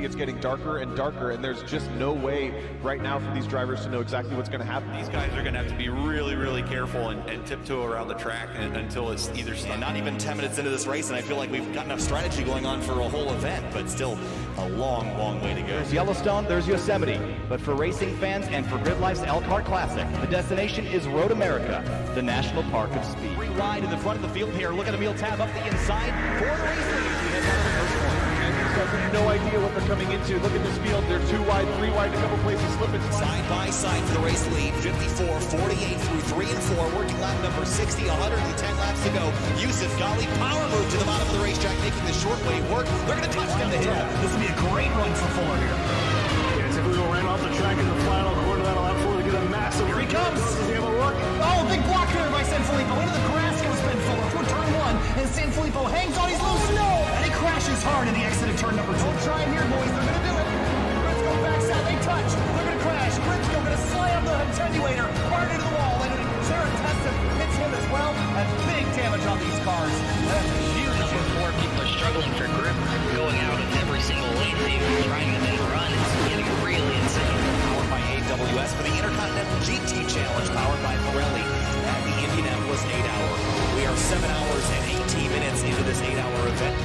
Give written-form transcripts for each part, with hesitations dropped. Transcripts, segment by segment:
see it's getting darker and darker, and there's just no way right now for these drivers to know exactly what's going to happen. These guys are going to have to be really, really careful and tiptoe around the track until it's either not even 10 minutes into this race, and I feel like we've got enough strategy going on for a whole event, but still a long, long way to go. There's Yellowstone, there's Yosemite, but for racing fans and for Grid Life's Elkhart Classic, the destination is Road America, the National Park of Speed. Free ride in the front of the field here. Look at Emil Tab up the inside for the race lead. We head down to the first corner. Have no idea what they're coming into. Look at this field. They're 2 wide, 3 wide, a couple places slipping. Side by side for the race lead. 54, 48 through 3 and 4. Working lap number 60, 110 laps to go. Yusuf Ghali power move to the bottom of the racetrack, making the short way work. They're going to touch down the hill. This will be a great run for Floyd here. Yes, if we go right off the track in the final quarter, that'll allow Floyd to get a massive. Here he comes. Does he have a look? Oh, big block there by Sanfilippo. Into the grass goes Ben Fuller through turn 1, and Sanfilippo hangs on. He's loose. No! And he crashes hard in the exit of turn number 2. Don't try it here, boys. They're going to do it. Briscoe backside. They touch. They're going to crash. Briscoe going to slam the attenuator hard into the wall. And Jared Tesson hits him as well. And big damage on these cars. That's huge. Number 4, people are struggling for grip, going out of every single lane, trying to make a run. It's getting really insane. Powered by AWS for the Intercontinental GT Challenge, powered by Pirelli. And the Indianapolis 8-hour. We are 7 hours and 18 minutes into this 8-hour event.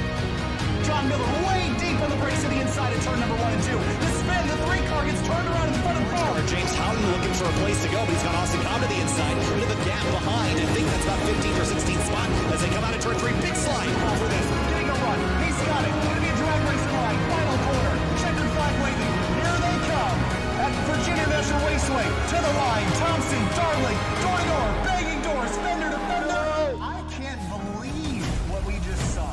John Miller way deep on the brakes to the inside of turn number 1 and 2. The spin, the 3 car gets turned around in the front of the car. James Houghton looking for a place to go, but he's got Austin Cobb to the inside. Into the gap behind. I think that's about 15 or 16 spot as they come out of turn 3. Big slide. For this, getting a run. He's got it. Going to be a drag race line. Final corner. Checkered flag waving. Here they come. At Virginia National Raceway. To the line. Thompson, Darling, door to door. Banging doors. Fender to fender. I can't believe what we just saw.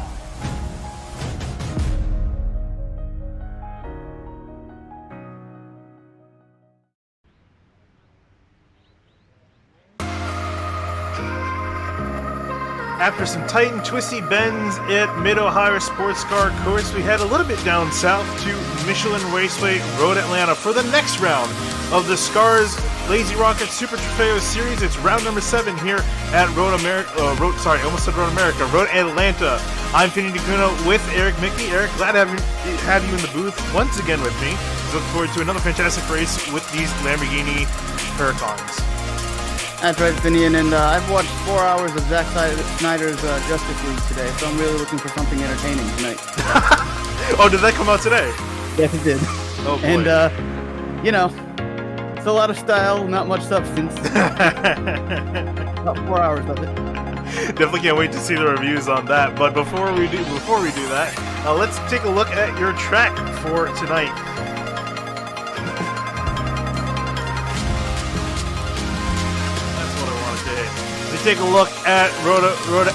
After some tight and twisty bends at Mid-Ohio Sports Car Course, we head a little bit down south to Michelin Raceway Road Atlanta for the next round of the SCRS LazyRocket Super Trofeo Series. It's round number 7 here at Road Atlanta. I'm Finney DeCuno with Eric Mickey. Eric, glad to have you in the booth once again with me. Look forward to another fantastic race with these Lamborghini Huracans. That's right, Finian, and I've watched 4 hours of Zack Snyder's Justice League today, so I'm really looking for something entertaining tonight. Oh, did that come out today? Yes, it did. Oh, boy. And, you know, it's a lot of style, not much substance. About 4 hours of it. Definitely can't wait to see the reviews on that. But before we do that, let's take a look at your track for tonight. Take a look at Road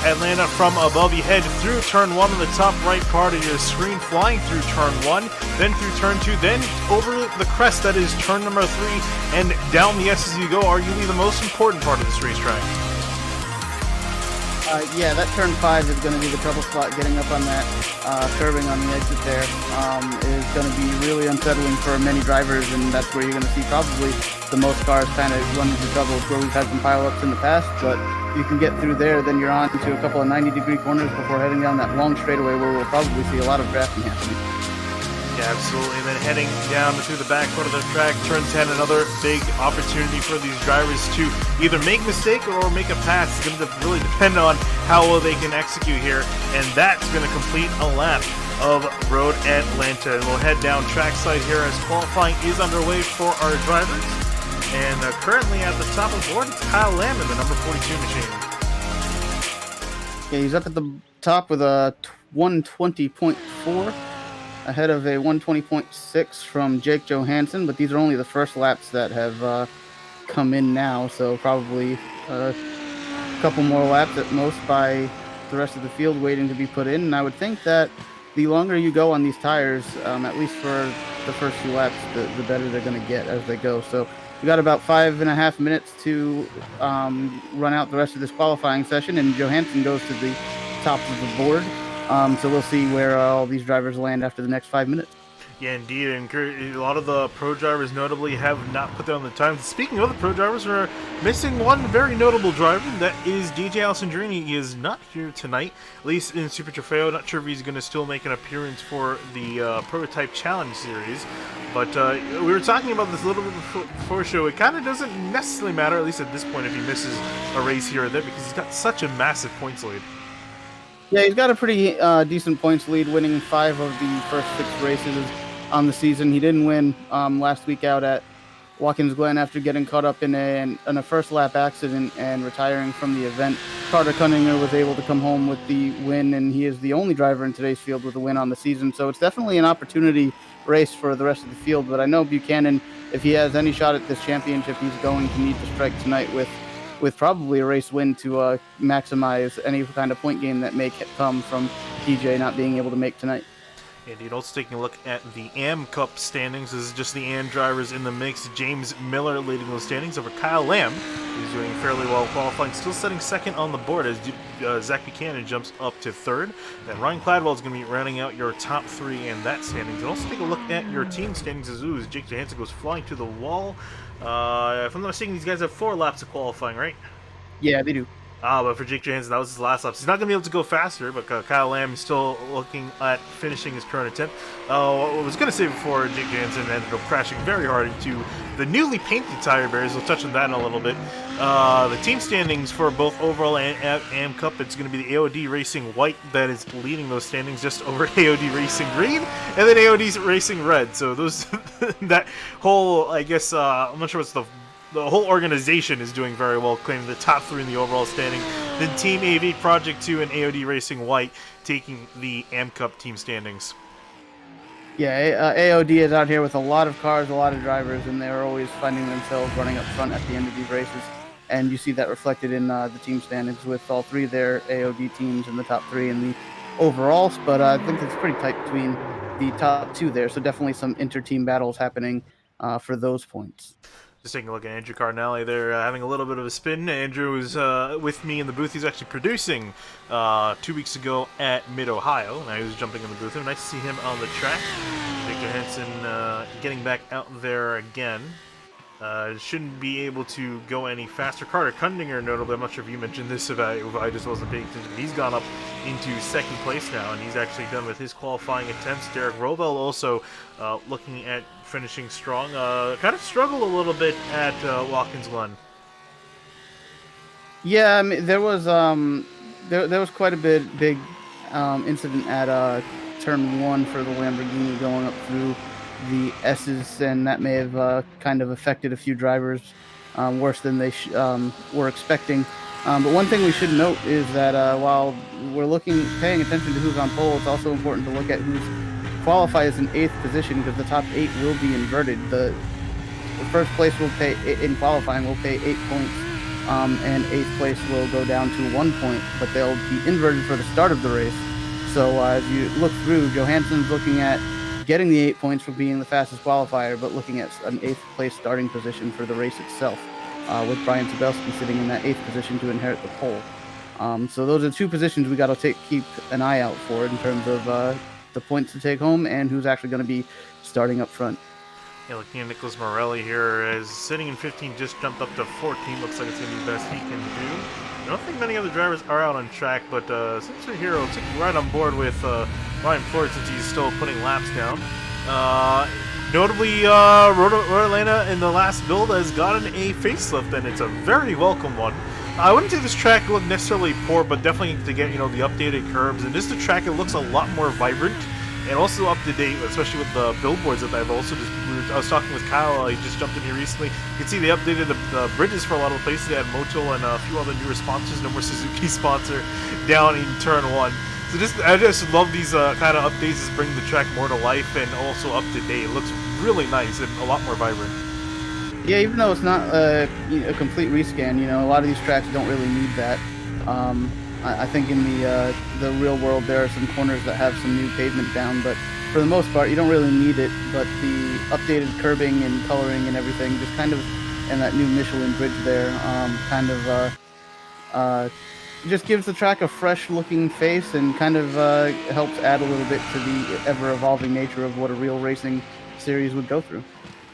Atlanta from above. You head through turn 1 on the top right part of your screen, flying through turn 1, then through turn 2, then over the crest that is turn number 3, and down the S as you go, arguably the most important part of this racetrack. Yeah, that turn 5 is going to be the trouble spot. Getting up on that curbing on the exit there is going to be really unsettling for many drivers, and that's where you're going to see probably the most cars kind of run into trouble. It's where we've had some pileups in the past, but you can get through there, then you're on to a couple of 90-degree corners before heading down that long straightaway where we'll probably see a lot of drafting happening. Yeah, absolutely. And then heading down through the back part of the track, turn 10, another big opportunity for these drivers to either make a mistake or make a pass. It's going to really depend on how well they can execute here, and that's going to complete a lap of Road Atlanta. And we'll head down trackside here as qualifying is underway for our drivers. And currently at the top of the board, it's Kyle Lamb in the number 42 machine. Yeah, he's up at the top with a 120.4. ahead of a 120.6 from Jake Johansson, but these are only the first laps that have come in now, so probably a couple more laps at most by the rest of the field waiting to be put in. And I would think that the longer you go on these tires, at least for the first few laps, the better they're going to get as they go. So we got about 5.5 minutes to run out the rest of this qualifying session, and Johansson goes to the top of the board. So we'll see where all these drivers land after the next 5 minutes. Yeah, indeed, and a lot of the pro drivers notably have not put down the time. Speaking of the pro drivers, we're missing one very notable driver. That is DJ Alessandrini. He is not here tonight, at least in Super Trofeo. Not sure if he's going to still make an appearance for the Prototype Challenge Series. But we were talking about this a little bit before show. It kind of doesn't necessarily matter, at least at this point, if he misses a race here or there, because he's got such a massive points lead. Yeah, he's got a pretty decent points lead, winning 5 of the first 6 races on the season. He didn't win last week out at Watkins Glen after getting caught up in a first lap accident and retiring from the event. Carter Kundinger was able to come home with the win, and he is the only driver in today's field with a win on the season. So it's definitely an opportunity race for the rest of the field. But I know Buchanan, if he has any shot at this championship, he's going to need to strike tonight with probably a race win to maximize any kind of point gain that may come from DJ not being able to make tonight. Indeed, also taking a look at the AM Cup standings. This is just the AM drivers in the mix. James Miller leading those standings over Kyle Lamb, who's doing fairly well qualifying, still setting second on the board as Zach Buchanan jumps up to third. Then Ryan Cladwell is going to be rounding out your top 3 in that standings. And also take a look at your team standings as Jake Johansson goes flying to the wall. If I'm not mistaken, these guys have 4 laps of qualifying, right? Yeah, they do. But for Jake Johansson, that was his last lap. So he's not going to be able to go faster, but Kyle Lamb is still looking at finishing his current attempt. What I was going to say before, Jake Johansson ended up crashing very hard into the newly painted tire barriers. We'll touch on that in a little bit. The team standings for both overall and AM Cup, it's going to be the AOD Racing White that is leading those standings just over AOD Racing Green, and then AOD Racing Red. So those that whole, I guess, I'm not sure what's the whole organization is doing very well, claiming the top 3 in the overall standing. Then Team AV Project 2 and AOD Racing White taking the AM Cup team standings. Yeah, AOD is out here with a lot of cars, a lot of drivers, and they're always finding themselves running up front at the end of these races. And you see that reflected in the team standings with all 3 of their AOD teams in the top 3 in the overalls. But I think it's pretty tight between the top 2 there. So definitely some inter-team battles happening for those points. Just taking a look at Andrew Cardinale there, having a little bit of a spin. Andrew was with me in the booth. He's actually producing 2 weeks ago at Mid-Ohio. Now he was jumping in the booth. Nice to see him on the track. Victor Hansen getting back out there again. Shouldn't be able to go any faster. Carter Kundinger, notably, I'm not sure if you mentioned this, if I just wasn't paying attention. He's gone up into 2nd place now, and he's actually done with his qualifying attempts. Derek Rovell also looking at finishing strong. Kind of struggled a little bit at Watkins Glen. Yeah, I mean, there was quite a big incident at turn 1 for the Lamborghini going up through the S's, and that may have kind of affected a few drivers worse than they were expecting. But one thing we should note is that while we're paying attention to who's on pole, it's also important to look at who's qualifies in 8th position, because the top 8 will be inverted. The first place will pay in qualifying will pay 8 points, and 8th place will go down to 1 point, but they'll be inverted for the start of the race. So as you look through, Johansson's looking at getting the 8 points for being the fastest qualifier, but looking at an 8th place starting position for the race itself, with Brian Sabelski sitting in that 8th position to inherit the pole. So those are 2 positions we got to keep an eye out for in terms of the points to take home and who's actually going to be starting up front. Yeah, looking at Nicholas Morelli here, as sitting in 15, just jumped up to 14. Looks like it's going to be the best he can do. I don't think many other drivers are out on track, but since we're here, I'll take you right on board with Ryan Floyd, since he's still putting laps down. Notably, Road Atlanta in the last build has gotten a facelift, and it's a very welcome one. I wouldn't say this track looked necessarily poor, but definitely to get, the updated curbs. And just the track, it looks a lot more vibrant and also up to date, especially with the billboards that I've also just. I was talking with Kyle, he just jumped in here recently. You can see they updated the bridges for a lot of the places. They had Motul and a few other newer sponsors, no more Suzuki sponsor down in turn 1. So I just love these kind of updates, just bring the track more to life and also up to date. It looks really nice and a lot more vibrant. Yeah, even though it's not a complete rescan, a lot of these tracks don't really need that. I think in the real world there are some corners that have some new pavement down, but for the most part you don't really need it. But the updated curbing and coloring and everything, just kind of, and that new Michelin bridge there, kind of just gives the track a fresh-looking face and kind of helps add a little bit to the ever-evolving nature of what a real racing series would go through.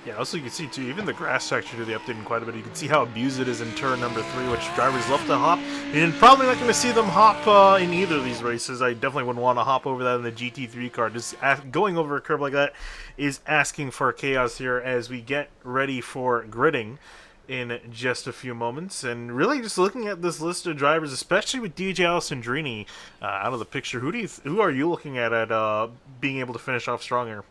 Yeah, also you can see too, even the grass texture to the updating quite a bit. You can see how abused it is in turn number 3, which drivers love to hop. And probably not going to see them hop in either of these races. I definitely wouldn't want to hop over that in the GT3 car. Just going over a curb like that is asking for chaos here as we get ready for gridding in just a few moments. And really just looking at this list of drivers, especially with DJ Alessandrini out of the picture, who are you looking at being able to finish off stronger?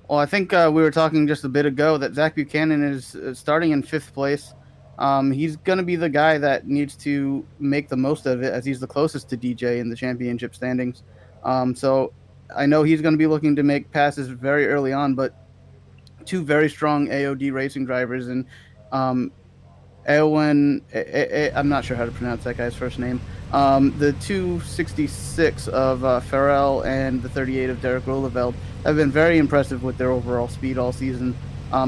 Well, I think we were talking just a bit ago that Zach Buchanan is starting in 5th place. He's going to be the guy that needs to make the most of it, as he's the closest to DJ in the championship standings. So I know he's going to be looking to make passes very early on, but 2 very strong AOD racing drivers, and Eowyn, I'm not sure how to pronounce that guy's first name. The 266 of Farrell and the 38 of Derek Roeleveld have been very impressive with their overall speed all season.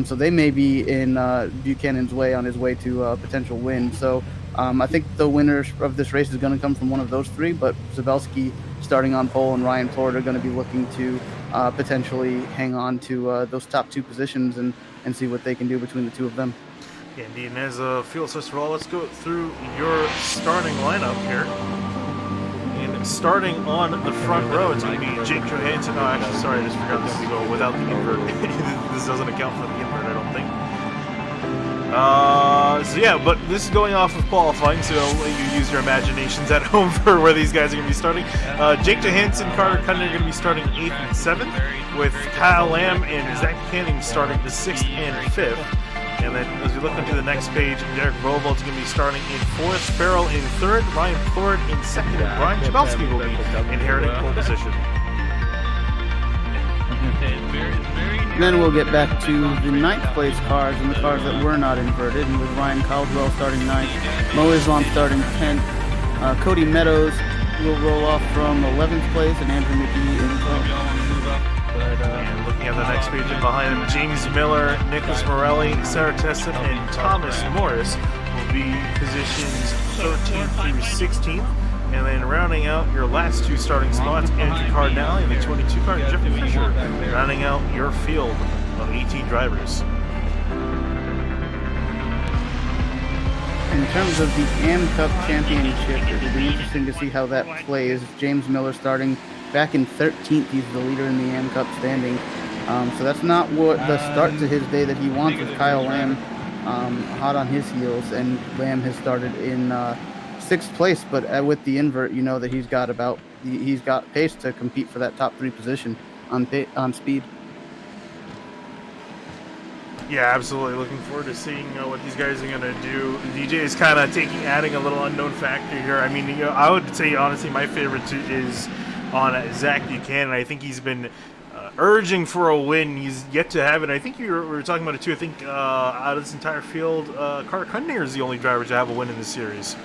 So they may be in Buchanan's way on his way to a potential win. So I think the winner of this race is going to come from one of those 3, but Zabelski starting on pole and Ryan Floyd are going to be looking to potentially hang on to those top 2 positions and see what they can do between the 2 of them. Yeah, indeed. And as a field first of all, let's go through your starting lineup here. And starting on the front row, it's going to be Jake Johansson. Oh, actually, sorry, I just forgot this to go without the invert. This doesn't account for the invert, I don't think. So yeah, but this is going off of qualifying, so I'll let you use your imaginations at home for where these guys are going to be starting. Jake Johansson, Carter Kundinger are going to be starting 8th and 7th, with Kyle Lamb and Zach Canning starting the 6th and 5th. And then as we look into the next page, Derek Roeleveld is going to be starting in 4th, Farrell in 3rd, Ryan Floyd in 2nd, and Brian Chabelski will be inheriting pole position. And then we'll get back to the 9th place cars and the cars that were not inverted, and with Ryan Caldwell starting 9th, Mo Islam starting 10th, Cody Meadows will roll off from 11th place, and Andrew McGee in 12th. And looking at the next page and behind him, James Miller, Nicholas Morelli, Sarah Tesson, and Thomas Morris will be positions 13th through 16th. And then rounding out your last 2 starting spots, Andrew Cardinale in the 22 car, and Jeffrey Fisher rounding out your field of 18 drivers. In terms of the AM Cup Championship, it will be interesting to see how that plays. James Miller starting back in 13th. He's the leader in the AM Cup standing. So that's not what the start to his day that he wants, with Kyle Lamb hot on his heels. And Lamb has started in 6th place, but with the invert, you know that he's got pace to compete for that top 3 position on speed. Yeah, absolutely. Looking forward to seeing what these guys are going to do. DJ is kind of adding a little unknown factor here. I mean, I would say, honestly, my favorite is on Zach Buchanan. I think he's been urging for a win. He's yet to have it. I think we were talking about it too. I think out of this entire field, Carter Kundinger is the only driver to have a win in this series.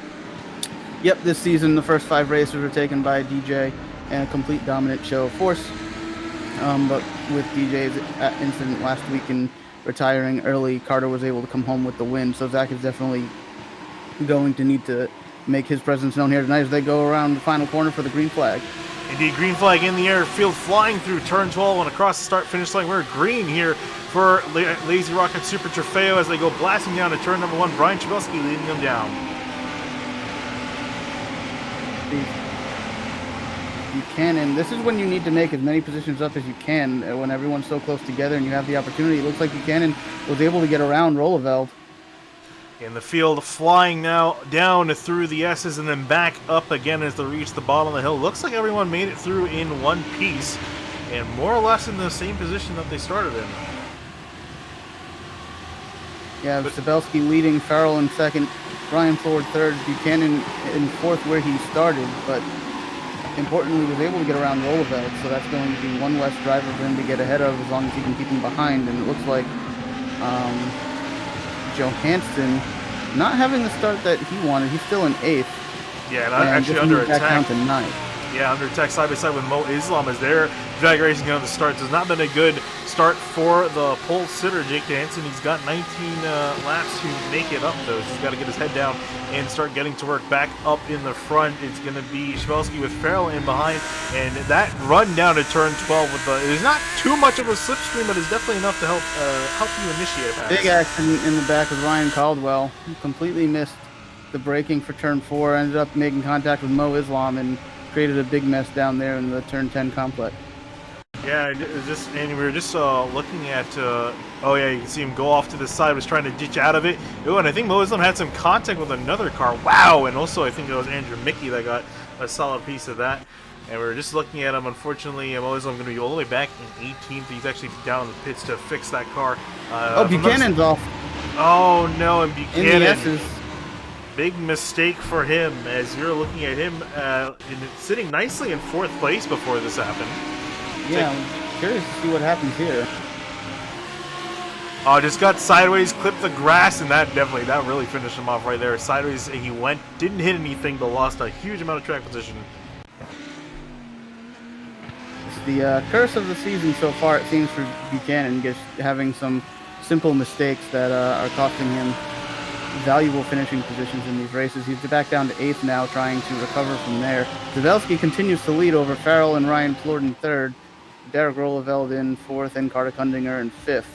Yep, this season the first 5 races were taken by DJ and a complete dominant show of force. But with DJ's incident last week and retiring early, Carter was able to come home with the win. So Zach is definitely going to need to make his presence known here tonight as they go around the final corner for the green flag. Indeed, green flag in the air, field flying through turn 12 and across the start-finish line. We're green here for LazyRocket Super Trofeo as they go blasting down to turn number 1. Brian Chabelski leading them down. Buchanan, this is when you need to make as many positions up as you can when everyone's so close together and you have the opportunity. It looks like Buchanan was able to get around Roeleveld. In the field, flying now down through the S's and then back up again as they reach the bottom of the hill. Looks like everyone made it through in one piece and more or less in the same position that they started in. Yeah, Zabelski leading, Farrell in 2nd, Ryan Floyd 3rd, Buchanan in 4th where he started, but importantly was able to get around Roeleveld, so that's going to be one less driver for him to get ahead of as long as he can keep him behind. And it looks like Johansson not having the start that he wanted. He's still in 8th. Yeah, and actually under attack. Down to 9th. Yeah, under attack side by side with Mo Islam as their drag racing on the starts has not been a good start for the pole sitter, Jake Hansen. He's got 19 laps to make it up, though. So he's got to get his head down and start getting to work back up in the front. It's going to be Chabelski with Farrell in behind, and that run down to turn 12 with there's not too much of a slipstream, but it's definitely enough to help you initiate a pass. Big action in the back with Ryan Caldwell. He completely missed the braking for turn 4, ended up making contact with Mo Islam and created a big mess down there in the turn 10 complex. Yeah, we were just looking at, oh yeah, you can see him go off to the side, was trying to ditch out of it. Oh, and I think Mo Islam had some contact with another car. Wow, and also I think it was Andrew Mickey that got a solid piece of that. And we were just looking at him. Unfortunately, Mo Islam going to be all the way back in 18th. He's actually down in the pits to fix that car. Buchanan's off. Oh no, and Buchanan. In the S's. Big mistake for him, as you're looking at him sitting nicely in 4th place before this happened. Yeah, I'm curious to see what happens here. Oh, just got sideways, clipped the grass, and that really finished him off right there. Sideways, he went, didn't hit anything, but lost a huge amount of track position. It's the curse of the season so far, it seems, for Buchanan, just having some simple mistakes that are costing him valuable finishing positions in these races. He's back down to 8th now, trying to recover from there. Zabelski continues to lead over Farrell and Ryan Floyd in 3rd. Derek Rolleveld in 4th, and Carter Kundinger in 5th.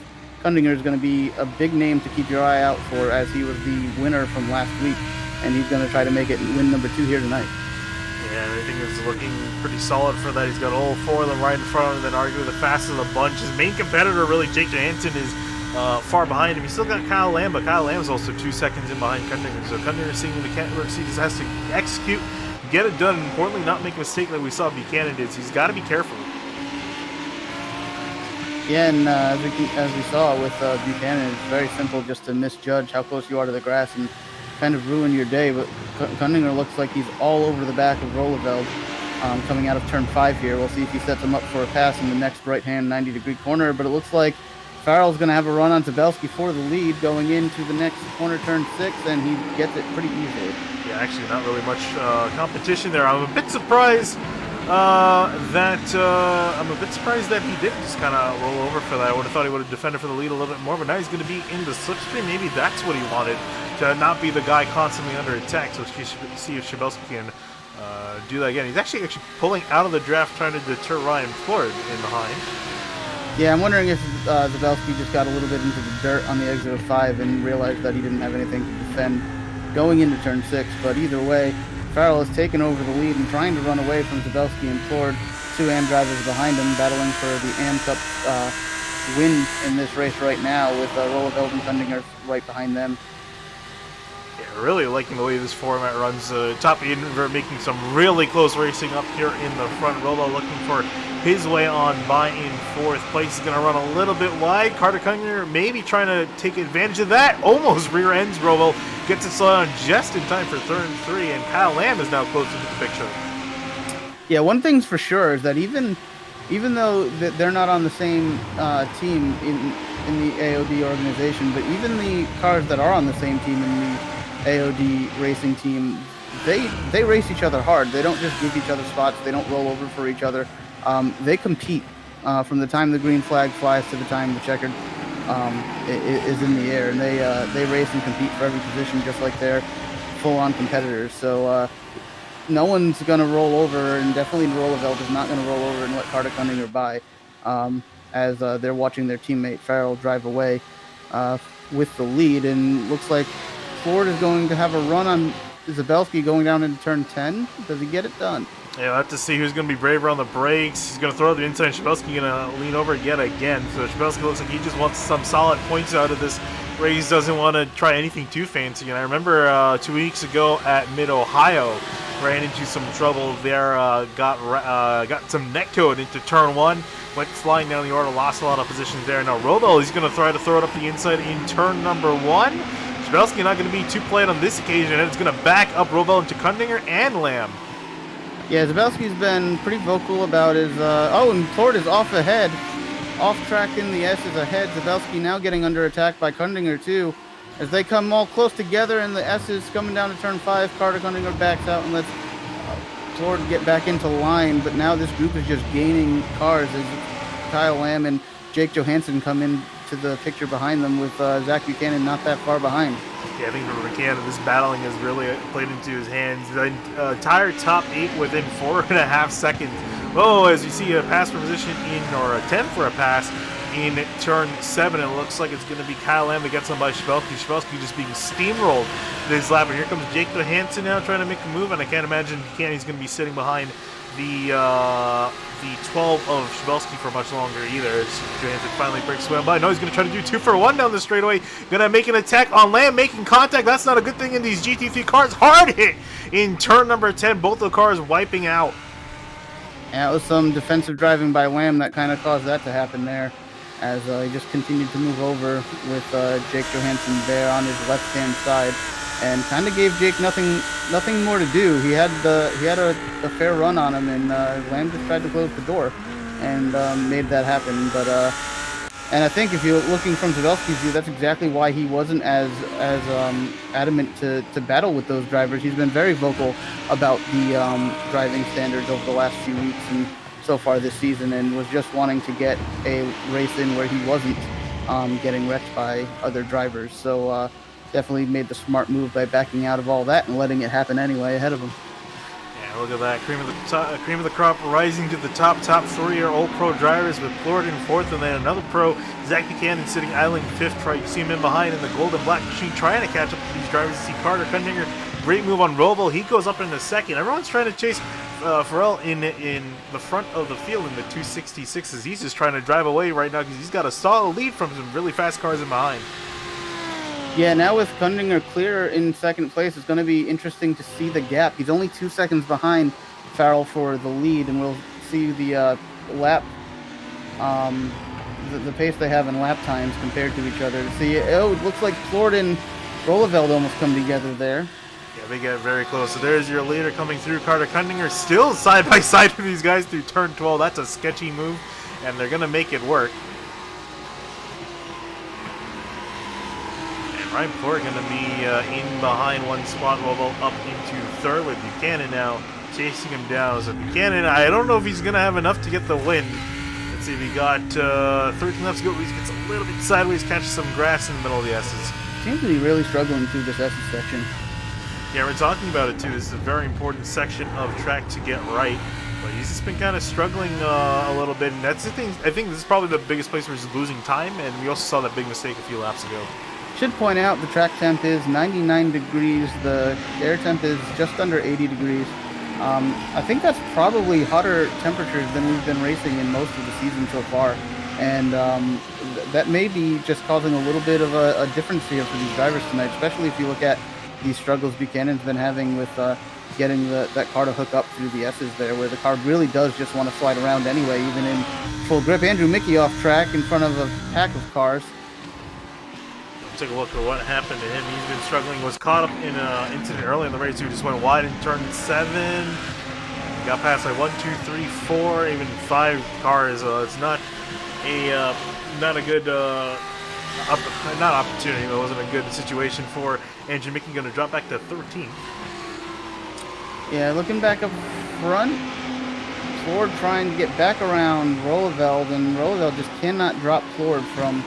Kundinger is going to be a big name to keep your eye out for, as he was the winner from last week, and he's going to try to make it win number 2 here tonight. Yeah, everything is looking pretty solid for that. He's got all 4 of them right in front of him, and then arguably the fastest of the bunch. His main competitor, really, Jake Johansson, is far behind him. He's still got Kyle Lamb, but Kyle Lamb is also 2 seconds in behind Kundinger. So Kundinger seeing the mechanics, he just has to execute, get it done, and importantly not make a mistake like we saw Buchanan did. So he's got to be careful. Yeah, and as we saw with Buchanan, it's very simple just to misjudge how close you are to the grass and kind of ruin your day. But Kundinger looks like he's all over the back of Rolleveld coming out of turn 5 here. We'll see if he sets him up for a pass in the next right-hand 90-degree corner, but it looks like Farrell's going to have a run on Zabelski for the lead going into the next corner, turn 6, and he gets it pretty easily. Yeah, actually not really much competition there. I'm a bit surprised that he didn't just kind of roll over for that. I would have thought he would have defended for the lead a little bit more, but now he's going to be in the slipstream. Maybe that's what he wanted, to not be the guy constantly under attack. So see if Chabelski can do that again. He's actually pulling out of the draft, trying to deter Ryan Floyd in behind. Yeah, I'm wondering if Zabelski just got a little bit into the dirt on the exit of 5 and realized that he didn't have anything to defend going into turn 6. But either way, Farrell has taken over the lead and trying to run away from Zabelski and Floyd. 2 AM drivers behind him, battling for the AM Cup win in this race right now, with Rolleveld and Kundinger right behind them. Yeah, really liking the way this format runs. Top Invert making some really close racing up here in the front. Rolo looking for his way on by in 4th place. He's going to run a little bit wide. Carter Kundinger maybe trying to take advantage of that. Almost rear ends Rolo. Gets it slowed down just in time for turn 3, and Kyle Lamb is now close into the picture. Yeah, one thing's for sure is that even though they're not on the same team in the AOD organization, but even the cars that are on the same team in the AOD racing team, they race each other hard. They don't just give each other spots. They don't roll over for each other. They compete from the time the green flag flies to the time the checkered is in the air, and they race and compete for every position just like they're full-on competitors. So no one's going to roll over, and definitely Rolleveld is not going to roll over and let Carter Kundinger by as they're watching their teammate Farrell drive away with the lead. And looks like Ford is going to have a run on Zabelski going down into turn 10. Does he get it done? Yeah, we'll have to see who's going to be braver on the brakes. He's going to throw it to the inside, and Chabelski going to lean over yet again. So Chabelski looks like he just wants some solid points out of this race. Doesn't want to try anything too fancy. And I remember 2 weeks ago at Mid-Ohio, ran into some trouble there. Got some neck code into turn 1. Went flying down the order, lost a lot of positions there. Now Robo, he's going to try to throw it up the inside in turn number 1. Chabelski not going to be too played on this occasion, and it's going to back up Robo into Kundinger and Lamb. Yeah, Zabelski's been pretty vocal about his... and Ford is off ahead. Off track in the S's ahead. Zabelski now getting under attack by Kundinger, too. As they come all close together, and the S's coming down to turn 5, Carter Kundinger backs out and lets Ford get back into line. But now this group is just gaining cars as Kyle Lamb and Jake Johansson come into the picture behind them with Zach Buchanan not that far behind. Yeah, I think for Buchanan, this battling has really played into his hands. The entire top 8 within 4.5 seconds. Oh, as you see a pass for position or a 10 for a pass in turn 7. It looks like it's going to be Kyle Lamb that gets on by Shvelsky. Shvelsky just being steamrolled this lap. And here comes Jake Johansson now trying to make a move. And I can't imagine Buchanan's going to be sitting behind the 12 of Shvelsky for much longer either. As Johansson finally breaks away by. No, he's going to try to do 2 for 1 down the straightaway. Going to make an attack on Lamb, making contact. That's not a good thing in these GT3 cars. Hard hit in turn number 10. Both the cars wiping out. Yeah, it was some defensive driving by Lamb that kind of caused that to happen there, as he just continued to move over with Jake Johansson there on his left-hand side, and kind of gave Jake nothing more to do. He had a fair run on him, and Lamb just tried to close the door and made that happen. But and I think if you're looking from Zawelski's view, that's exactly why he wasn't as adamant to battle with those drivers. He's been very vocal about the driving standards over the last few weeks and so far this season, and was just wanting to get a race in where he wasn't getting wrecked by other drivers. So definitely made the smart move by backing out of all that and letting it happen anyway ahead of him. Yeah, look at that. Cream of the crop rising to the top 3 are all pro drivers with Floyd in 4th, and then another pro, Zach Buchanan, sitting idling 5th. Try you see him in behind in the gold and black machine trying to catch up with these drivers. You see Carter Kundinger, great move on Roval. He goes up in a second. Everyone's trying to chase Farrell in the front of the field in the 266s. He's just trying to drive away right now because he's got a solid lead from some really fast cars in behind. Yeah, now with Kundinger clear in 2nd place, it's going to be interesting to see the gap. He's only 2 seconds behind Farrell for the lead, and we'll see the lap, the pace they have in lap times compared to each other. See, it looks like Floyd and Rolleveld almost come together there. Yeah, they get very close. So there's your leader coming through. Carter Kundinger still side by side with these guys through turn 12. That's a sketchy move, and they're going to make it work. Ryan Floyd going to be in behind one spot, Robo up into 3rd with Buchanan now chasing him down. So Buchanan, I don't know if he's going to have enough to get the win. Let's see if he got 13 laps to go. He gets a little bit sideways, catches some grass in the middle of the S's. Seems to be really struggling through this S's section. Yeah, we're talking about it too. This is a very important section of track to get right. But he's just been kind of struggling a little bit. And that's the thing. I think this is probably the biggest place where he's losing time. And we also saw that big mistake a few laps ago. Should point out the track temp is 99 degrees. The air temp is just under 80 degrees. I think that's probably hotter temperatures than we've been racing in most of the season so far. And that may be just causing a little bit of a difference here for these drivers tonight, especially if you look at these struggles Buchanan's been having with getting that car to hook up through the S's there, where the car really does just want to slide around anyway, even in full grip. Andrew Mickey off track in front of a pack of cars. Take a look at what happened to him. He's been struggling, was caught up in an incident early in the race. He just went wide in turn 7. Got past like 1, 2, 3, 4, even 5 cars. It's not a good not opportunity. It wasn't a good situation for Andrew Mickey. Going to drop back to 13. Yeah, looking back up front, Floyd trying to get back around Rolleveld, and Rolleveld just cannot drop Floyd from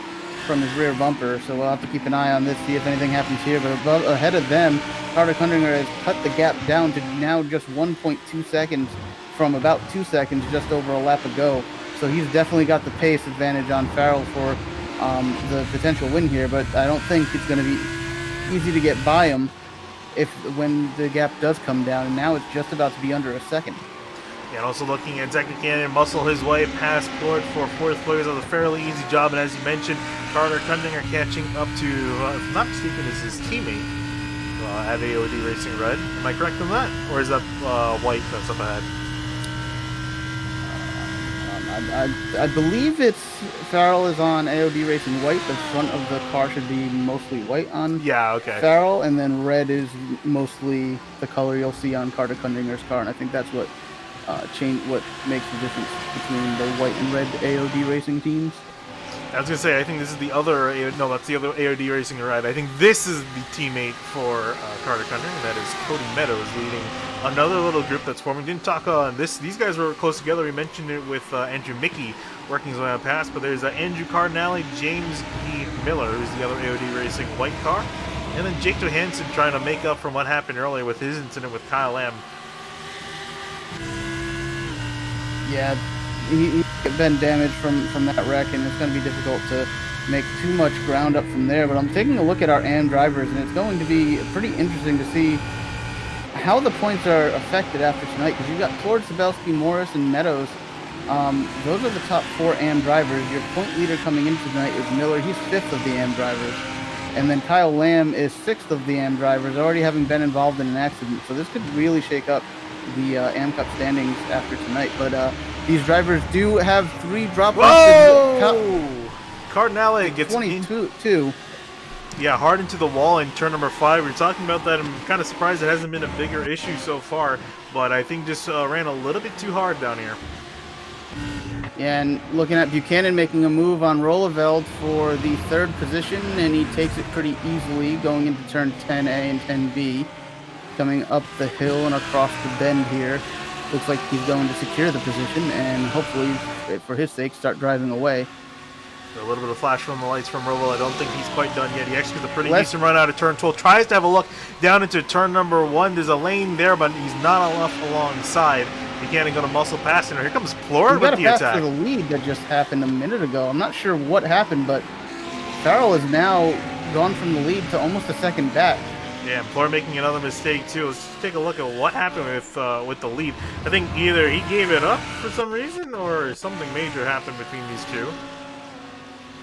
his rear bumper, so we'll have to keep an eye on this, see if anything happens here. But ahead of them, Carter Kundinger has cut the gap down to now just 1.2 seconds from about 2 seconds just over a lap ago. So he's definitely got the pace advantage on Farrell for the potential win here, but I don't think it's going to be easy to get by him when the gap does come down, and now it's just about to be under a second. And also looking at Zach Buchanan muscle his way past Floyd for 4th place on a fairly easy job. And as you mentioned, Carter Kundinger catching up to, if I'm not mistaken, is his teammate at AOD Racing Red. Am I correct on that? Or is that White that's up ahead? I believe it's Farrell is on AOD Racing White. The front of the car should be mostly white on Farrell, and then red is mostly the color you'll see on Carter Kundinger's car. And I think that's what what makes the difference between the white and red AOD racing teams. I was gonna say, I think this is the other. No, that's the other AOD Racing ride. I think this is the teammate for Carter Kundinger, and that is Cody Meadows leading another little group that's forming. Didn't talk on this. These guys were close together. We mentioned it with Andrew Mickey working his way on past, but there's Andrew Cardinale, James E. Miller, who's the other AOD Racing white car, and then Jake Johansson trying to make up from what happened earlier with his incident with Kyle Lamb. Yeah, he been damaged from that wreck, and it's going to be difficult to make too much ground up from there. But I'm taking a look at our AM drivers, and it's going to be pretty interesting to see how the points are affected after tonight, because you've got Floyd, Sabelski, Morris, and Meadows. Those are the top 4 AM drivers. Your point leader coming into tonight is Miller. He's 5th of the AM drivers. And then Kyle Lamb is 6th of the AM drivers, already having been involved in an accident. So this could really shake up the AM Cup standings after tonight. But these drivers do have 3 drop-offs. Whoa! Cardinale gets 22. Yeah, hard into the wall in turn number 5. We were talking about that. I'm kind of surprised it hasn't been a bigger issue so far, but I think just ran a little bit too hard down here. Yeah, and looking at Buchanan making a move on Rolleveld for the 3rd position, and he takes it pretty easily going into turn 10A and 10B. Coming up the hill and across the bend here. Looks like he's going to secure the position and hopefully, for his sake, start driving away. A little bit of flash from the lights from Roval. I don't think he's quite done yet. He actually gets a pretty decent run out of turn 12. Tries to have a look down into turn number 1. There's a lane there, but he's not enough alongside. Buchanan going to muscle past him. Here comes Floyd with the attack. The lead that just happened a minute ago. I'm not sure what happened, but Farrell has now gone from the lead to almost a second back. Yeah, and Floyd making another mistake too. Let's just take a look at what happened with the lead. I think either he gave it up for some reason or something major happened between these two.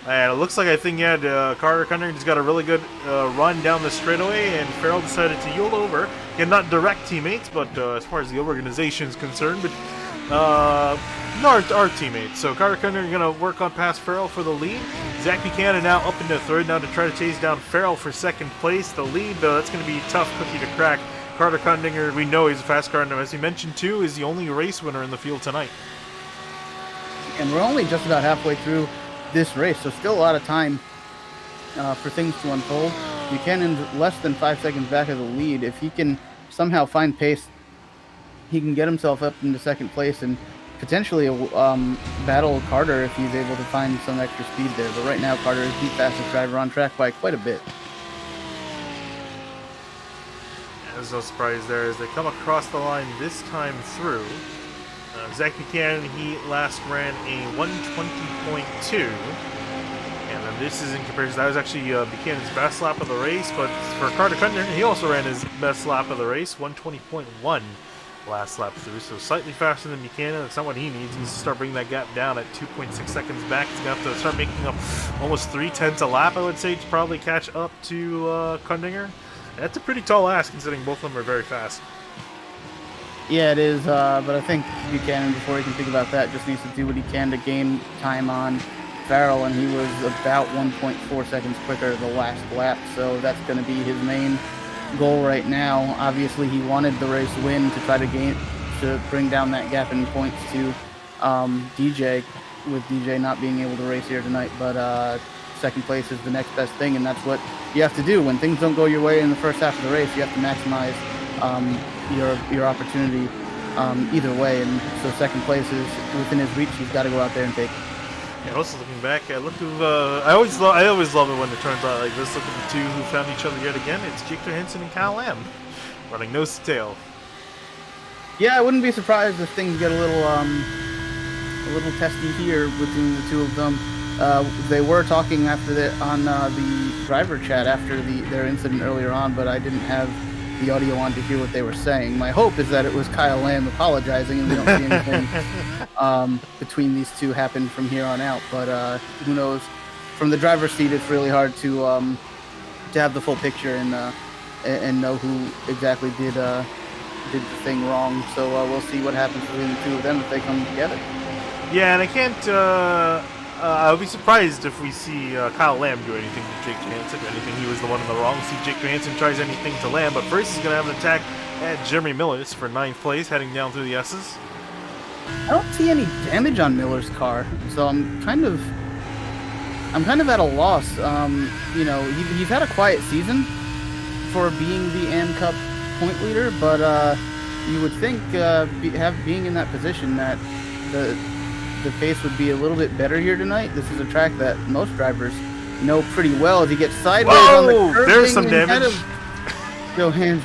And it looks like I think Carter Kundinger just got a really good run down the straightaway, and Farrell decided to yield over. Again, not direct teammates, but as far as the organization is concerned, but our teammates. So Carter Kundinger going to work on past Farrell for the lead. Zach Buchanan now up into 3rd now to try to chase down Farrell for 2nd place. The lead, though, that's going to be a tough cookie to crack. Carter Kundinger, we know he's a fast car, and as you mentioned too, is the only race winner in the field tonight. And we're only just about halfway through this race, so still a lot of time for things to unfold. Buchanan's less than 5 seconds back of the lead. If he can somehow find pace, he can get himself up into 2nd place and potentially battle Carter if he's able to find some extra speed there. But right now, Carter is the fastest driver on track by quite a bit. Yeah, there's no surprise there as they come across the line this time through. Zach Buchanan, he last ran a 120.2, and then this is in comparison. That was actually Buchanan's best lap of the race, but for Carter Kundinger, he also ran his best lap of the race, 120.1 last lap through, so slightly faster than Buchanan. That's not what he needs. He needs to start bringing that gap down at 2.6 seconds back. He's going to have to start making up almost 3/10 a lap, I would say, to probably catch up to Kundinger. That's a pretty tall ask, considering both of them are very fast. Yeah, it is, but I think Buchanan, before he can think about that, just needs to do what he can to gain time on Farrell, and he was about 1.4 seconds quicker the last lap, so that's going to be his main goal right now. Obviously, he wanted the race win to try to bring down that gap in points to DJ, with DJ not being able to race here tonight, but 2nd place is the next best thing, and that's what you have to do. When things don't go your way in the first half of the race, you have to maximize your opportunity either way, and so 2nd place is within his reach. He's got to go out there and take it. And also looking back, I always love it when it turns out like this. Look at the two who found each other yet again. It's Jake Johansson and Kyle Lamb running nose to tail. Yeah, I wouldn't be surprised if things get a little testy here between the two of them. They were talking after on the driver chat after their incident earlier on, but I didn't have the audio on to hear what they were saying. My hope is that it was Kyle Lamb apologizing and we don't see anything between these two happen from here on out. But who knows? From the driver's seat, it's really hard to have the full picture and know who exactly did the thing wrong. So we'll see what happens between the two of them if they come together. Yeah, and I can't. I would be surprised if we see Kyle Lamb do anything to Jake Johansson. If anything, he was the one in the wrong. See Jake Johansson tries anything to Lamb, but first he's going to have an attack at Jeremy Miller for 9th place, heading down through the S's. I don't see any damage on Miller's car, so I'm kind of I'm kind of at a loss. You know, he's had a quiet season for being the AM Cup point leader, but you would think being in that position that the pace would be a little bit better here tonight. This is a track that most drivers know pretty well. As he gets sideways on the curving, there's some damage. Kind of go hands.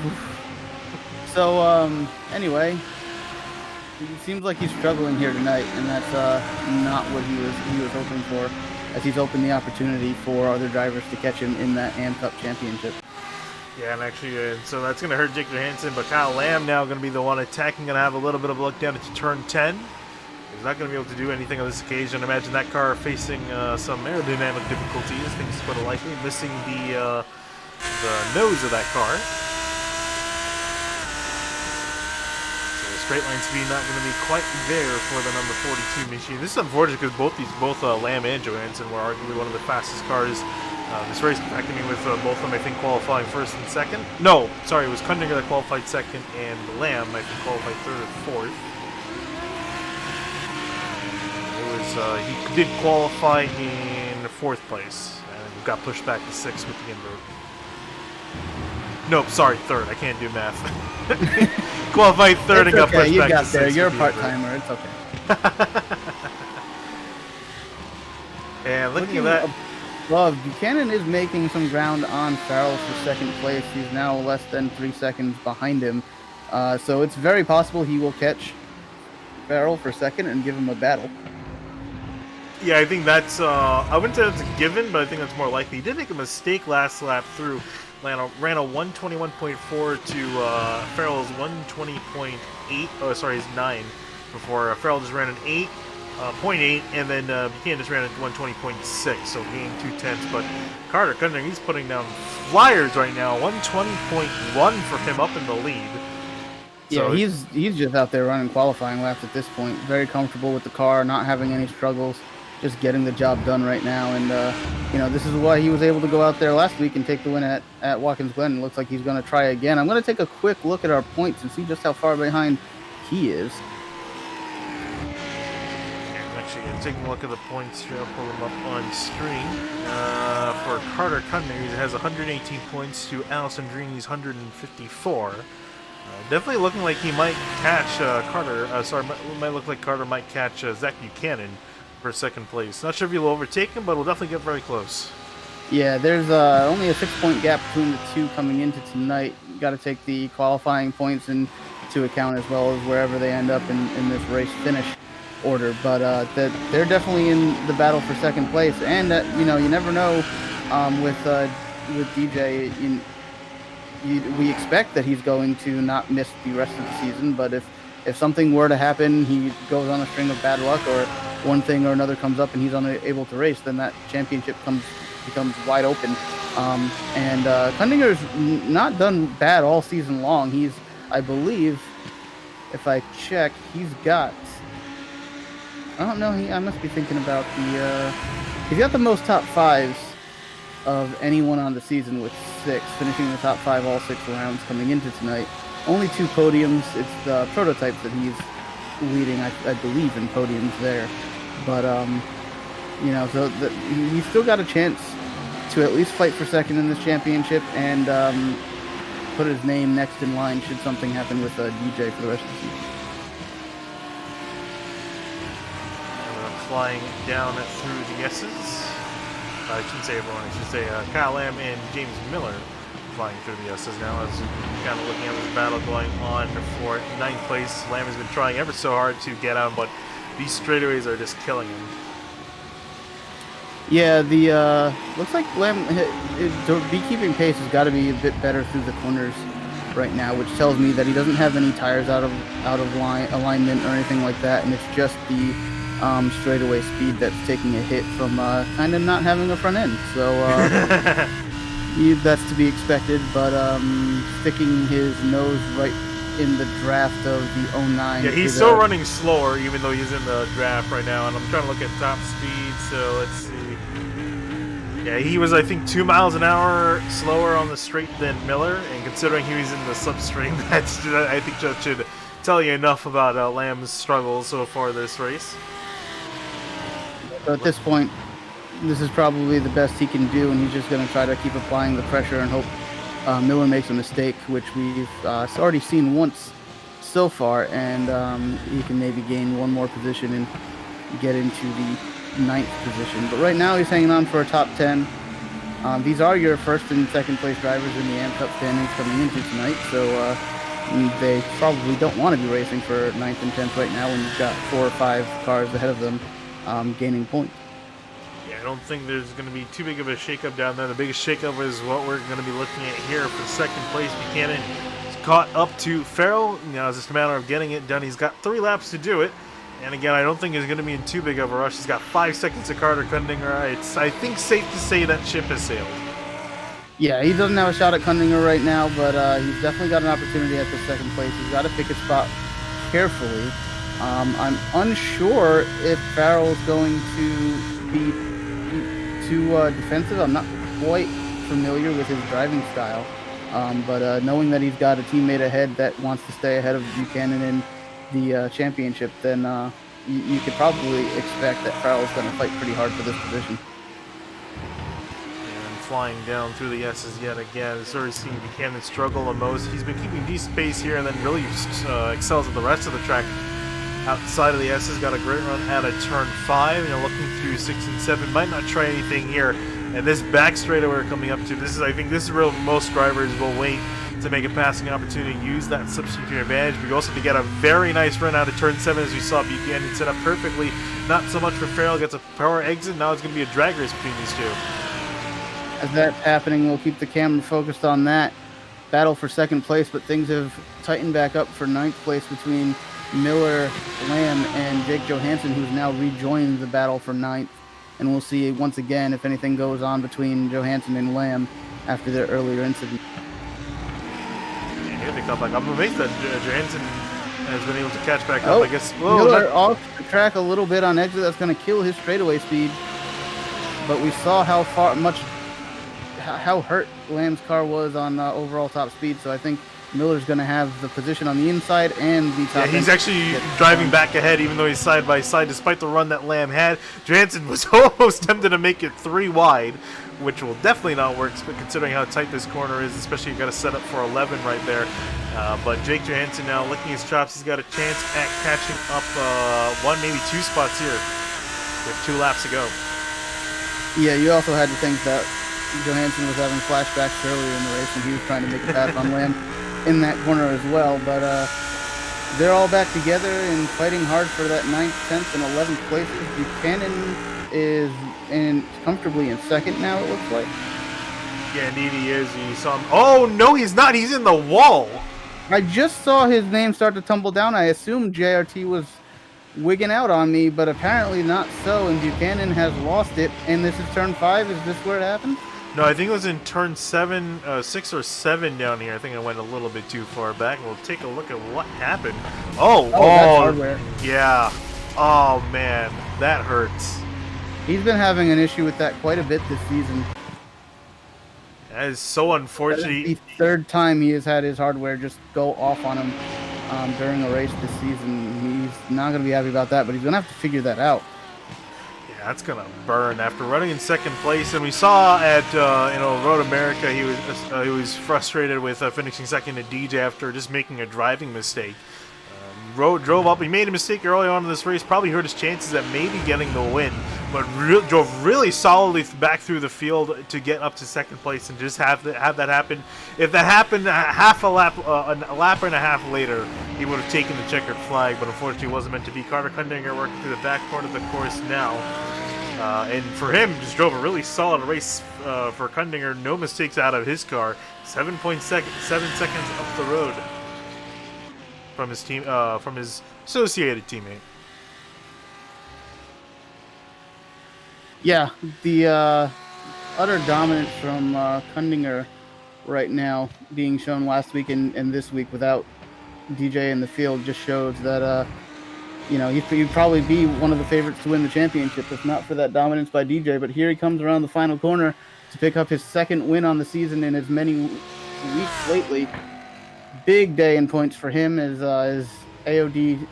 So anyway, it seems like he's struggling here tonight, and that's not what he was hoping for, as he's opened the opportunity for other drivers to catch him in that AM Cup championship. Yeah, and actually, so that's going to hurt Jake Johansson, but Kyle Lamb now going to be the one attacking, going to have a little bit of a look down into turn 10. He's not going to be able to do anything on this occasion. Imagine that car facing some aerodynamic difficulties, things quite likely, missing the nose of that car. So the straight line speed not going to be quite there for the number 42 machine. This is unfortunate because both Lamb and Johansson were arguably one of the fastest cars this race. In fact, I mean, with both of them, I think, qualifying first and second. No, sorry, it was Kundinger that qualified second, and Lamb, I think, qualified third or fourth. He did qualify in fourth place and got pushed back to sixth with the invert. Nope, sorry, third. I can't do math. Qualified third and got pushed back to sixth. You're a part-timer. It's okay. And looking at that, well, Buchanan is making some ground on Farrell for second place. He's now less than 3 seconds behind him. So it's very possible he will catch Farrell for second and give him a battle. yeah, I think that's, I wouldn't say that's a given, but I think that's more likely. He did make a mistake last lap through. Ran a 121.4 to Farrell's 120.8. Oh, sorry, his 9 before. Farrell just ran an 8.8, and then Buchanan just ran at 120.6, so gained 2/10. But Carter Kundinger, he's putting down flyers right now. 120.1 for him up in the lead. Yeah, so he's just out there running qualifying laps at this point. Very comfortable with the car, not having any struggles, just getting the job done right now. And you know, this is why he was able to go out there last week and take the win at Watkins Glen. It looks like he's going to try again. I'm going to take a quick look at our points and see just how far behind he is. Actually, taking a look at the points here, I'll pull them up on screen. For Carter Kundinger, he has 118 points to Allison Dreeney's 154. Definitely looking like he might catch Carter. Might look like Carter might catch Zach Buchanan for second place. Not sure if he'll overtake him, but we'll definitely get very close. Yeah, there's only a 6-point gap between the two coming into tonight. Got to take the qualifying points into account as well as wherever they end up in this race finish order. But they're definitely in the battle for second place. And you know, you never know with DJ. We expect that he's going to not miss the rest of the season, but if something were to happen, he goes on a string of bad luck, or one thing or another comes up and he's unable to race, then that championship becomes wide open. And Kundinger's not done bad all season long. He's, I believe, if I check, he's got, I don't know, I must be thinking about he's got the most top fives of anyone on the season with 6, finishing in the top 5 all 6 rounds coming into tonight. Only 2 podiums. It's the prototype that he's leading, I believe, in podiums there. But, you know, so he's still got a chance to at least fight for second in this championship and put his name next in line should something happen with DJ for the rest of the season. Flying down through the S's. I shouldn't say everyone, I should say Kyle Lamb and James Miller flying through the S's now as kind of looking at this battle going on for 9th place. Lamb has been trying ever so hard to get out, but these straightaways are just killing him. Yeah, the looks like Lamb, the beekeeping pace has got to be a bit better through the corners right now, which tells me that he doesn't have any tires out of alignment or anything like that, and it's just the straightaway speed that's taking a hit from kind of not having a front end. So that's to be expected, but sticking his nose right in the draft of the 09. Yeah, he's still running slower even though he's in the draft right now, and I'm trying to look at top speed, so let's see. Yeah, he was, I think, 2 miles an hour slower on the straight than Miller, and considering he was in the slipstream, I think that should tell you enough about Lamb's struggles so far this race. So at this point, this is probably the best he can do, and he's just going to try to keep applying the pressure and hope Miller makes a mistake, which we've already seen once so far, and he can maybe gain one more position and get into the 9th position. But right now he's hanging on for a top 10. These are your first and second place drivers in the AM Cup standings coming into tonight, so they probably don't want to be racing for 9th and 10th right now when you've got 4 or 5 cars ahead of them gaining points. Yeah, I don't think there's going to be too big of a shakeup down there. The biggest shakeup is what we're going to be looking at here for second place. Buchanan is caught up to Farrell. Now it's just a matter of getting it done. He's got 3 laps to do it. And again, I don't think he's going to be in too big of a rush. He's got 5 seconds to Carter Kundinger. It's, I think, safe to say that ship has sailed. Yeah, he doesn't have a shot at Kundinger right now, but he's definitely got an opportunity at the second place. He's got to pick his spot carefully. I'm unsure if Farrell's going to be too defensive. I'm not quite familiar with his driving style, but knowing that he's got a teammate ahead that wants to stay ahead of Buchanan in the championship, then you could probably expect that Farrell's going to fight pretty hard for this position. And flying down through the S's yet again, sort of seeing Buchanan struggle the most. He's been keeping decent pace here and then really excels at the rest of the track. Outside of the S's, got a great run out of turn 5. You know, looking through 6 and 7, might not try anything here. And this back straightaway we're coming up to, I think this is where most drivers will wait to make a passing opportunity, use that substitute advantage. We also to get a very nice run out of turn 7, as we saw Buchanan set up perfectly. Not so much for Farrell, gets a power exit. Now it's going to be a drag race between these two. As that's happening, we'll keep the camera focused on that battle for second place, but things have tightened back up for 9th place between Miller, Lamb, and Jake Johansson, who's now rejoined the battle for 9th. And we'll see once again if anything goes on between Johansson and Lamb after their earlier incident. Yeah, here they come back. I'm amazed that Johansson has been able to catch back up, I guess. Whoa, Miller off the track a little bit on exit. That's going to kill his straightaway speed. But we saw how hurt Lamb's car was on overall top speed, so I think Miller's going to have the position on the inside and the top. Yeah, he's actually driving back ahead, even though he's side by side, despite the run that Lamb had. Johansson was almost tempted to make it 3 wide, which will definitely not work, but considering how tight this corner is, especially you got to set up for 11 right there. But Jake Johansson now licking his chops. He's got a chance at catching up 1, maybe 2 spots here with 2 laps to go. Yeah, you also had to think that Johansson was having flashbacks earlier in the race, and he was trying to make a pass on Lamb in that corner as well. But they're all back together and fighting hard for that 9th, 10th, and 11th places. Buchanan is comfortably in second now, it looks like. Yeah, indeed he is. You saw him. Oh, no, he's not. He's in the wall. I just saw his name start to tumble down. I assumed JRT was wigging out on me, but apparently not so, and Buchanan has lost it. And this is turn 5. Is this where it happened? No, I think it was in turn 6 or 7 down here. I think I went a little bit too far back. We'll take a look at what happened. Oh, that's hardware. Yeah. Oh, man, that hurts. He's been having an issue with that quite a bit this season. That is so unfortunate. That is the 3rd time he has had his hardware just go off on him during a race this season. He's not going to be happy about that, but he's going to have to figure that out. Yeah, that's going to burn after running in second place. And we saw at Road America, he was frustrated with finishing second at DJ after just making a driving mistake. Drove up. He made a mistake early on in this race. Probably hurt his chances at maybe getting the win, but drove really solidly back through the field to get up to second place and just have that happen. If that happened a lap and a half later, he would have taken the checkered flag. But unfortunately, it wasn't meant to be. Carter Kundinger working through the back part of the course now, and for him, just drove a really solid race for Kundinger. No mistakes out of his car. 7 seconds up the road from his team, from his associated teammate. Yeah, the utter dominance from Kundinger right now, being shown last week and this week without DJ in the field, just shows that he'd probably be one of the favorites to win the championship if not for that dominance by DJ. But here he comes around the final corner to pick up his 2nd win on the season in as many weeks lately. Big day in points for him as his AOD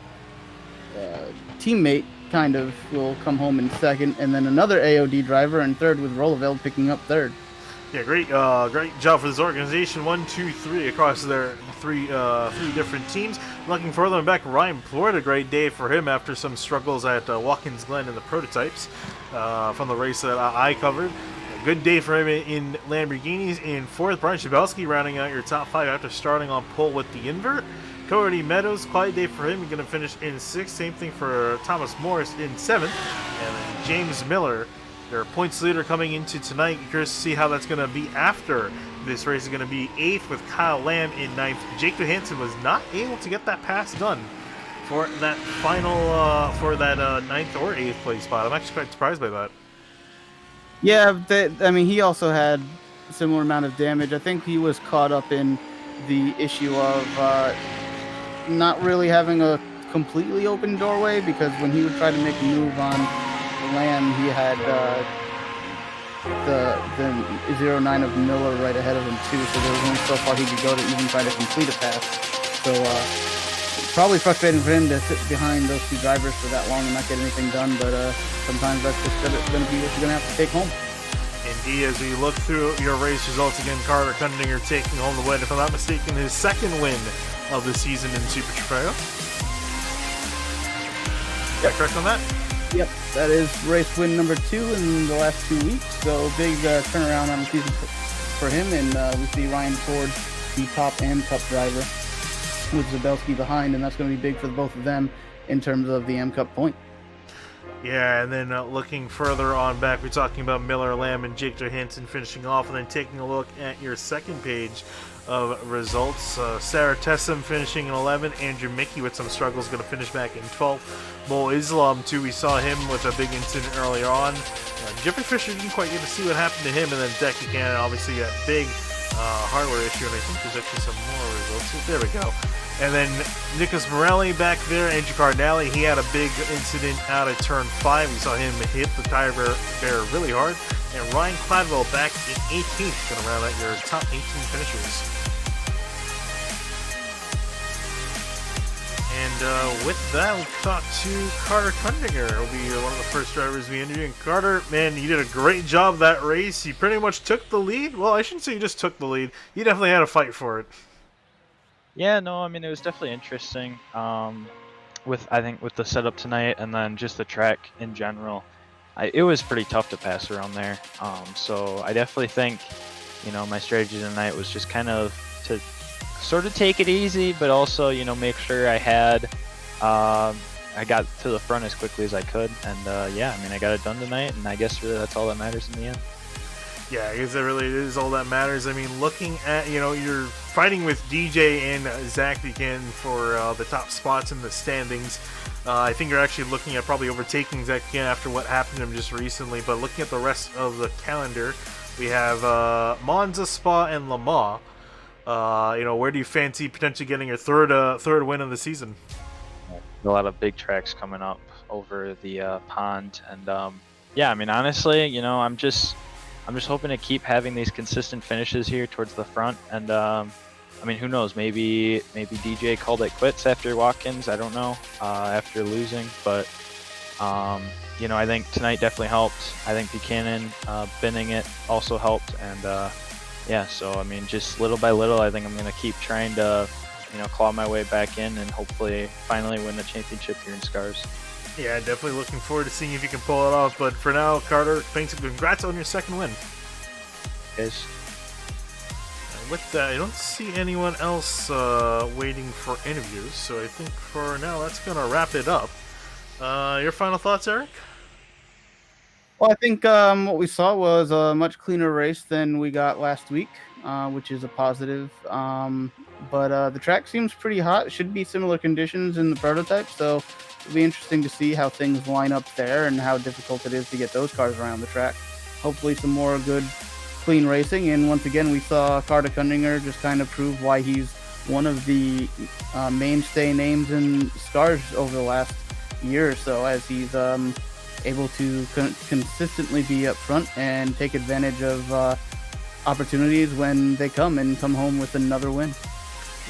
teammate kind of will come home in second, and then another AOD driver in third, with Rolleveld picking up third. Yeah, great job for this organization. 1, 2, 3 across their three different teams. Looking further back, Ryan Floyd, a great day for him after some struggles at Watkins Glen in the prototypes from the race that I covered. A good day for him in Lamborghinis. In fourth, Brian Chabelski rounding out your top 5 after starting on pole with the invert. Cody Meadows, quiet day for him. He's going to finish in 6th. Same thing for Thomas Morris in 7th. And then James Miller, their points leader coming into tonight. Curious to see how that's going to be after this race. Is going to be 8th with Kyle Lamb in 9th. Jake Johansson was not able to get that pass done for that final, 9th or 8th place spot. I'm actually quite surprised by that. Yeah, I mean, he also had a similar amount of damage. I think he was caught up in the issue of not really having a completely open doorway, because when he would try to make a move on Lamb, he had the 09 of Miller right ahead of him too, so there was only so far he could go to even try to complete a pass. So probably frustrating for him to sit behind those two drivers for that long and not get anything done, but sometimes that's just going to be what you're going to have to take home. Indeed, as we look through your race results again, Carter Kundinger taking home the win, if I'm not mistaken, his 2nd win of the season in Super Trofeo. Is that correct on that? Yep, that is race win number 2 in the last 2 weeks, so big turnaround on the season for him, and we see Ryan Ford, the top and cup driver, with Zabelski behind, and that's going to be big for both of them in terms of the M Cup point. Yeah, and then looking further on back, we're talking about Miller, Lamb, and Jake Johansson finishing off, and then taking a look at your second page of results. Sarah Tessam finishing in 11th. Andrew Mickey with some struggles going to finish back in 12th. Mo Islam, too, we saw him with a big incident earlier on. Jeffrey Fisher didn't quite get to see what happened to him, and then Decky Cannon, obviously a big hardware issue, and I think there's actually some more results. So there we go. And then Nicholas Morelli back there, Andrew Cardinale, he had a big incident out of turn 5. We saw him hit the tire bear really hard. And Ryan Cladwell back in 18th, going to round out your top 18 finishers. And with that, we'll talk to Carter Kundinger. He'll be one of the first drivers we interviewed. And Carter, man, you did a great job that race. You pretty much took the lead. Well, I shouldn't say you just took the lead. You definitely had a fight for it. Yeah, no, I mean, it was definitely interesting with the setup tonight, and then just the track in general. It was pretty tough to pass around there. So I definitely think, my strategy tonight was just kind of to sort of take it easy, but also, make sure I got to the front as quickly as I could. And yeah, I mean, I got it done tonight, and I guess really that's all that matters in the end. Yeah, I guess that really is all that matters. I mean, looking at, you're fighting with DJ and Zach Buchanan for the top spots in the standings. I think you're actually looking at probably overtaking Zach Buchanan after what happened to him just recently. But looking at the rest of the calendar, we have Monza, Spa, and Le Mans. Where do you fancy potentially getting your third win of the season? A lot of big tracks coming up over the pond. And yeah, I mean, honestly, I'm just hoping to keep having these consistent finishes here towards the front, and I mean, who knows? Maybe DJ called it quits after Watkins. I don't know. After losing, but I think tonight definitely helped. I think Buchanan binning it also helped, and yeah. So I mean, just little by little, I think I'm gonna keep trying to claw my way back in and hopefully finally win the championship here in Scars. Yeah, definitely looking forward to seeing if you can pull it off. But for now, Carter, thanks and congrats on your second win. Yes. With that, I don't see anyone else waiting for interviews, so I think for now that's going to wrap it up. Your final thoughts, Eric? Well, I think what we saw was a much cleaner race than we got last week, which is a positive. But the track seems pretty hot. It should be similar conditions in the prototype, so it'll be interesting to see how things line up there and how difficult it is to get those cars around the track. Hopefully some more good, clean racing. And once again, we saw Carter Kundinger just kind of prove why he's one of the mainstay names in Scars over the last year or so, as he's able to consistently be up front and take advantage of opportunities when they come, and come home with another win.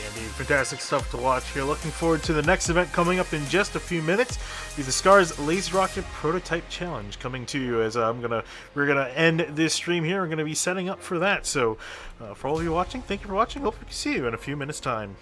Yeah, Indeed, fantastic stuff to watch here. Looking forward to the next event coming up in just a few minutes. The SCRS LazyRocket Prototype Challenge coming to you as we're gonna end this stream here. We're gonna be setting up for that. So, for all of you watching, thank you for watching. Hope we can see you in a few minutes' time.